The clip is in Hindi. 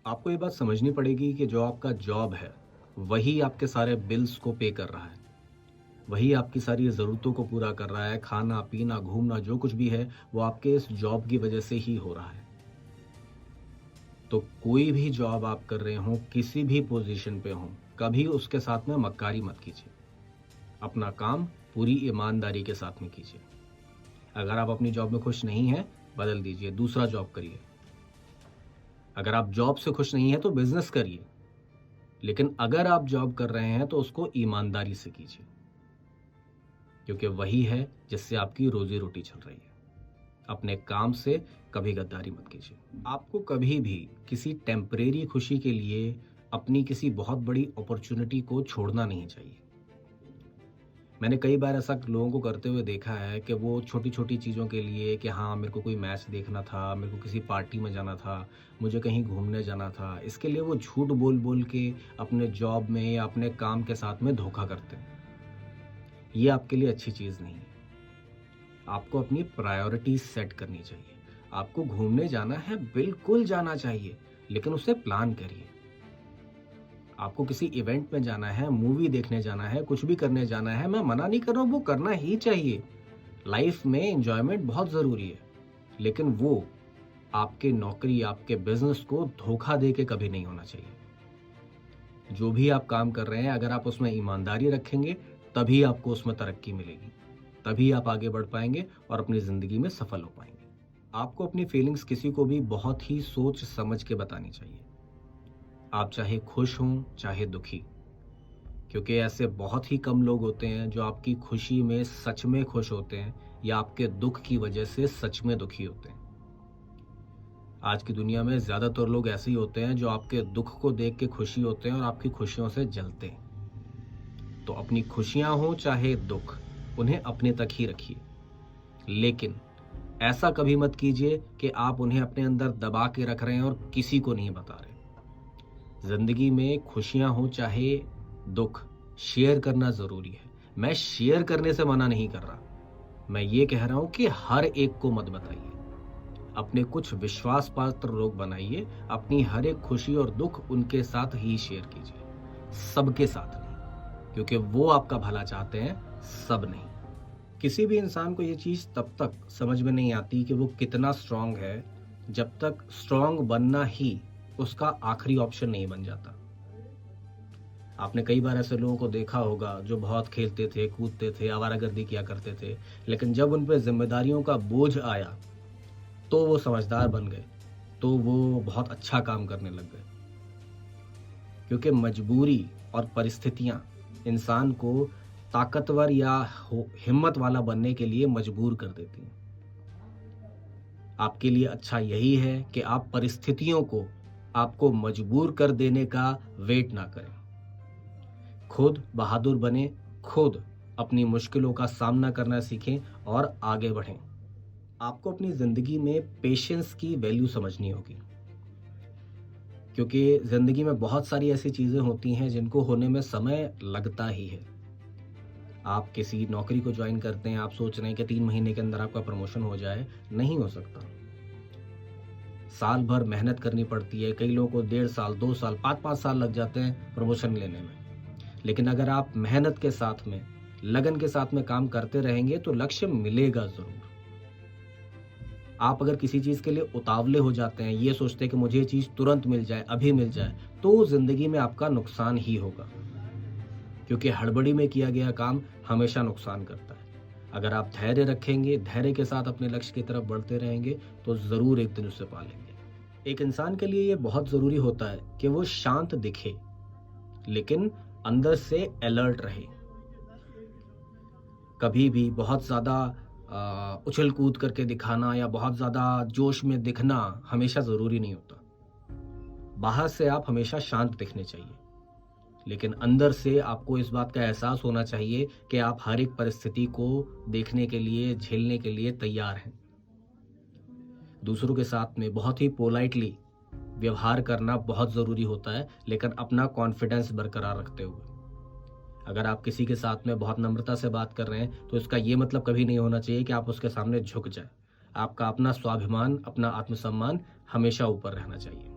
आपको ये बात समझनी पड़ेगी कि जो आपका जॉब है, वही आपके सारे बिल्स को पे कर रहा है। वही आपकी सारी ज़रूरतों को पूरा कर रहा है, खाना-पीना, घूमना जो कुछ भी है, वो आपके इस जॉब की वज़ह से ही हो रहा है। तो कोई भी जॉब आप कर रहे हों, किसी भी पोज़ीशन पे हों, कभी उसके साथ में मक्कारी मत कीजिए। अपना काम पूरी ईमानदारी के साथ में कीजिए। अगर आप अपनी जॉब में खुश नहीं हैं, बदल दीजिए, दूसरा जॉब करिए। अगर आप जॉब से खुश नहीं हैं, तो बिज़नेस करिए। लेकिन अगर आप जॉब कर रहे हैं, तो उसको ईमानदारी से कीजिए, क्योंकि वही है जिससे आपकी रोज़ी-रोटी चल रही है। अपने काम से कभी गद्दारी मत कीजिए। आपको कभी भी किसी टेम्परेरी खुशी के लिए अपनी किसी बहुत बड़ी अपॉर्च्युनिटी को छोड़ना नहीं चाहिए। मैंने कई बार ऐसा लोगों को करते हुए देखा है कि वो छोटी-छोटी चीज़ों के लिए कि हाँ, मेरे को कोई मैच देखना था, मेरे को किसी पार्टी में जाना था, मुझे कहीं घूमने जाना था, इसके लिए वो झूठ बोल-बोल के अपने जॉब में या अपने काम के साथ में धोखा करते हैं। ये आपके लिए अच्छी चीज़ नहीं है। आपको अपनी प्रायोरिटीज़ सेट करनी चाहिए। आपको घूमने जाना है, बिल्कुल जाना चाहिए, लेकिन उसे प्लान करिए। आपको किसी इवेंट में जाना है, मूवी देखने जाना है, कुछ भी करने जाना है, मैं मना नहीं कर रहा हूँ, वो करना ही चाहिए। लाइफ में एन्जॉयमेंट बहुत ज़रूरी है, लेकिन वो आपके नौकरी, आपके बिज़नेस को धोखा दे के कभी नहीं होना चाहिए। जो भी आप काम कर रहे हैं, अगर आप उसमें ईमानदारी रखेंगे, तभी आपको उसमें तरक्की मिलेगी। तभी आप आगे बढ़ पाएँगे और अपनी ज़िंदगी में सफल हो पाएँगे। आपको अपनी फीलिंग्स किसी को भी बहुत ही सोच समझ के बतानी चाहिए। आप चाहे खुश हों, चाहे दुखी, क्योंकि ऐसे बहुत ही कम लोग होते हैं जो आपकी खुशी में सच में खुश होते हैं या आपके दुख की वजह से सच में दुखी होते हैं। आज की दुनिया में ज़्यादातर लोग ऐसे ही होते हैं जो आपके दुख को देख के खुशी होते हैं और आपकी खुशियों से जलते हैं। तो अपनी खुशियाँ हों चाहे दुख, उन्हें अपने तक ही रखिए। लेकिन ऐसा कभी मत कीजिए कि आप उन्हें अपने अंदर दबा के रख रहे हैं और किसी को नहीं बता रहे। ज़िंदगी में खुशियाँ हों चाहे दुख, शेयर करना ज़रूरी है। मैं शेयर करने से मना नहीं कर रहा। मैं ये कह रहा हूँ कि हर एक को मत बताइए। अपने कुछ विश्वास पात्र लोग बनाइए, अपनी हर एक खुशी और दुख उनके साथ ही शेयर कीजिए, सबके साथ नहीं, क्योंकि वो आपका भला चाहते हैं, सब नहीं। किसी भी इंसान को ये चीज़ तब तक समझ में नहीं आती कि वो कितना स्ट्रांग है, जब तक स्ट्रांग बनना ही उसका आखिरी ऑप्शन नहीं बन जाता। आपने कई बार ऐसे लोगों को देखा होगा जो बहुत खेलते थे, कूदते थे, आवारागर्दी किया करते थे, लेकिन जब उन पे ज़िम्मेदारियों का बोझ आया, तो वो समझदार बन गए, तो वो बहुत अच्छा काम करने लग गए। क्योंकि मजबूरी और परिस्थितियाँ इंसान को ताकतवर या हिम्मत वाला बनने के लिए मजबूर कर देती हैं। आपके लिए अच्छा यही है कि आप परिस्थितियों को आपको मजबूर कर देने का वेट ना करें। खुद बहादुर बने, खुद अपनी मुश्किलों का सामना करना सीखें और आगे बढ़ें। आपको अपनी ज़िंदगी में पेशेंस की वैल्यू समझनी होगी, क्योंकि ज़िंदगी में बहुत सारी ऐसी चीज़ें होती हैं जिनको होने में समय लगता ही है। आप किसी नौकरी को जॉइन करते हैं, आप सोच रहे हैं कि 3 महीने के अंदर आपका प्रमोशन हो जाए, नहीं हो सकता। साल भर मेहनत करनी पड़ती है, कई लोगों को 1.5 साल, 2 साल, 5-5 साल लग जाते हैं प्रमोशन लेने में। लेकिन अगर आप मेहनत के साथ में, लगन के साथ में काम करते रहेंगे तो लक्ष्य मिलेगा ज़रूर। आप अगर किसी चीज़ के लिए उतावले हो जाते हैं, ये सोचते हैं कि मुझे ये चीज़ तुरंत मिल जाए, अभी मिल जाए, तो ज़िंदगी में आपका नुकसान ही होगा। क्योंकि हड़बड़ी में किया गया काम हमेशा नुकसान करता है। अगर आप धैर्य रखेंगे, धैर्य के साथ अपने लक्ष्य की तरफ बढ़ते रहेंगे, तो ज़रूर एक दिन उसे पा लेंगे। एक इंसान के लिए ये बहुत ज़रूरी होता है कि वो शांत दिखे, लेकिन अंदर से अलर्ट रहे। कभी भी बहुत ज़्यादा उछल-कूद करके दिखाना या बहुत ज़्यादा जोश में दिखना हमेशा ज़रूरी नहीं होता। बाहर से आप हमेशा शांत दिखने चाहिए, लेकिन अंदर से आपको इस बात का एहसास होना चाहिए कि आप हर एक परिस्थिति को देखने के लिए, झेलने के लिए तैयार हैं। दूसरों के साथ में बहुत ही पोलाइटली व्यवहार करना बहुत ज़रूरी होता है, लेकिन अपना कॉन्फिडेंस बरकरार रखते हुए। अगर आप किसी के साथ में बहुत नम्रता से बात कर रहे हैं, तो इसका ये मतलब कभी नहीं होना चाहिए कि आप उसके सामने झुक जाएँ। आपका अपना स्वाभिमान, अपना आत्मसम्मान हमेशा ऊपर रहना चाहिए।